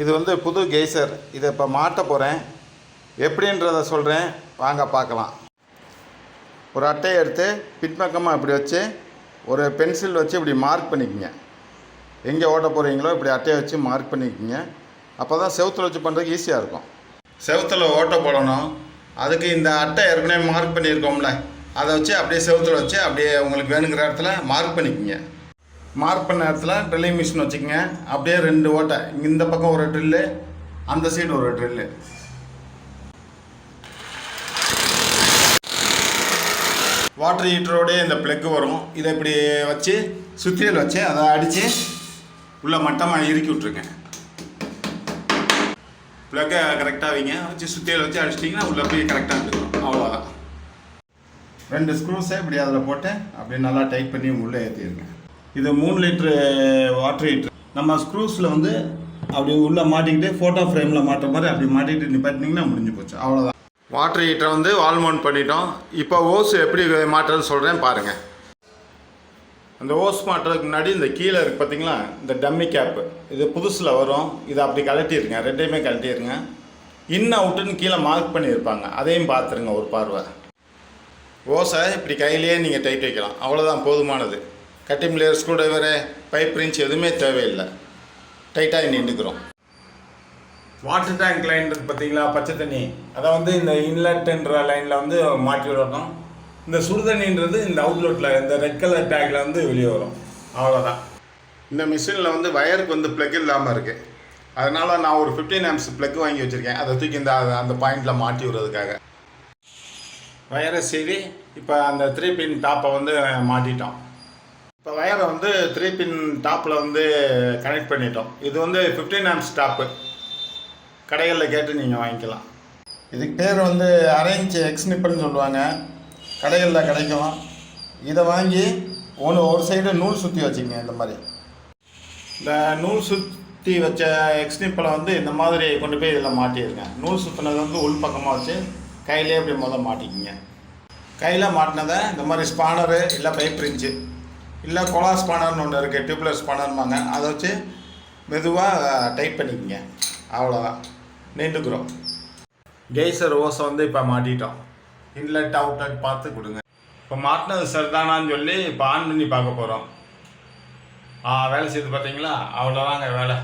இது வந்து புது கெய்சர். இதை இப்போ மாட்ட போகிறேன். எப்படின்றத சொல்கிறேன், வாங்க பார்க்கலாம். ஒரு அட்டையை எடுத்து பின்பக்கமாக இப்படி வச்சு ஒரு பென்சில் வச்சு இப்படி மார்க் பண்ணிக்கோங்க. எங்கே ஓட்ட போகிறீங்களோ இப்படி அட்டையை வச்சு மார்க் பண்ணிக்கோங்க. அப்போ தான் செவுத்தில் வச்சு பண்ணுறதுக்கு ஈஸியாக இருக்கும். செவுத்தில் ஓட்ட போடணும். அதுக்கு இந்த அட்டை ஏற்கனவே மார்க் பண்ணியிருக்கோம்ல, அதை வச்சு அப்படியே செவுத்தில் வச்சு அப்படியே உங்களுக்கு வேணுங்கிற இடத்துல மார்க் பண்ணிக்கோங்க. மார்க் பண்ண இடத்துல ட்ரில்லிங் மிஷின் வச்சுக்கோங்க. அப்படியே 2 ஓட்டை, இந்த பக்கம் ஒரு ட்ரில்லு, அந்த சைடு ஒரு ட்ரில்லு. வாட்டர் ஹீட்டரோடய இந்த ப்ளக்கு வரும். இதை இப்படி வச்சு சுத்தியல் வச்சு அதை அடித்து உள்ளே மட்டமாக இறுக்கி விட்ருக்கேன். ப்ளக்கை கரெக்டாக வைங்க. வச்சு சுத்தியல் வச்சு அடிச்சிட்டிங்கன்னா உள்ளே போய் கரெக்டாக இருக்கும். அவ்வளோதான். 2 ஸ்க்ரூஸை இப்படி அதில் போட்டு அப்படியே நல்லா டைட் பண்ணி உள்ளே ஏற்றிடுங்க. இது 3 லிட்ரு வாட்டர் ஹீட்ரு. நம்ம ஸ்க்ரூஸில் வந்து அப்படி உள்ளே மாட்டிக்கிட்டு ஃபோட்டோ ஃப்ரேமில் மாட்டுற மாதிரி அப்படி மாட்டிக்கிட்டு நிப்பாட்டினீங்கன்னா முடிஞ்சு போச்சு. அவ்வளோதான். வாட்டர் ஹீட்டரை வந்து வால் மவுண்ட் பண்ணிட்டோம். இப்போ ஓஸ் எப்படி மாட்டுறதுன்னு சொல்கிறேன் பாருங்கள். அந்த ஓஸ் மாட்டுறதுக்கு முன்னாடி இந்த கீழே இருக்குது பார்த்தீங்களா, இந்த டம்மி கேப்பு, இது புதுசில் வரும். இதை அப்படி கழட்டிடுங்க. 2டையுமே கழட்டிடுங்க. இன் அவுட்டுன்னு கீழே மார்க் பண்ணியிருப்பாங்க, அதையும் பார்த்துருங்க ஒரு பார்வை. ஓஸை இப்படி கையிலேயே நீங்கள் டைட் வைக்கலாம். அவ்வளோதான், போதுமானது. Cutting plier, screw driver, pipe wrench எதுவுமே தேவையில்லை. டைட்டாக நின்றுக்கிறோம். வாட்டர் டேங்க் லைன் இருக்குது பார்த்தீங்களா, பச்சை தண்ணி, அதை வந்து இந்த இன்லெட்டுன்ற லைனில் வந்து மாட்டி விடணும். இந்த சுடுதண்ணின்றது இந்த அவுட்லெட்டில் இந்த ரெட் கலர் டேங்கில் வந்து வெளியே வரும். அவ்வளோதான். இந்த மிஷினில் வந்து வயருக்கு வந்து ப்ளக் இல்லாமல் இருக்குது. அதனால் நான் ஒரு 15 amps ப்ளக் வாங்கி வச்சுருக்கேன். அதை தூக்கி அந்த பாயிண்டில் மாட்டி விடுறதுக்காக. வயரை சீவி இப்போ அந்த 3 பின் டாப்பை வந்து மாட்டிட்டோம். இப்போ வயரை வந்து 3 பின் டாப்பில் வந்து கனெக்ட் பண்ணிட்டோம். இது வந்து 15 amps டாப்பு. கடைகளில் கேட்டு நீங்கள் வாங்கிக்கலாம். இதுக்கு பேர் வந்து அரேஞ்ச் எக்ஸ்னிப்புன்னு சொல்லுவாங்க. கடைகளில் கிடைக்கும். இதை வாங்கி ஒரு சைடு நூல் சுற்றி வச்சுக்கங்க. இந்த மாதிரி இந்த நூல் சுற்றி வச்ச எக்ஸ்னிப்பில் வந்து இந்த மாதிரி கொண்டு போய் இதில் மாட்டிடுங்க. நூல் சுற்றினது வந்து உள் பக்கமாக வச்சு கையிலே இப்படி மாட்டிக்கிங்க. கையில் மாட்டினதை இந்த மாதிரி ஸ்பானரு இல்லை பைப் ரிஞ்சு இல்லை கொலா ஸ்பானர்னு ஒன்று இருக்குது, டியூப்லெஸ் ஸ்பானர்மாங்க, அதை வச்சு மெதுவாக டைட் பண்ணிக்கோங்க. அவ்வளோதான், நீண்டுக்கிறோம். கெய்சர் ஓஸை வந்து இப்போ மாட்டிட்டோம். இன்லெட் அவுட்லெட் பார்த்து கொடுங்க. இப்போ மாட்டினது சரிதானான்னு சொல்லி இப்போ ஆன் பண்ணி பார்க்க போகிறோம். வேலை செய்து பார்த்தீங்களா, அவ்வளோதாங்க வேலை.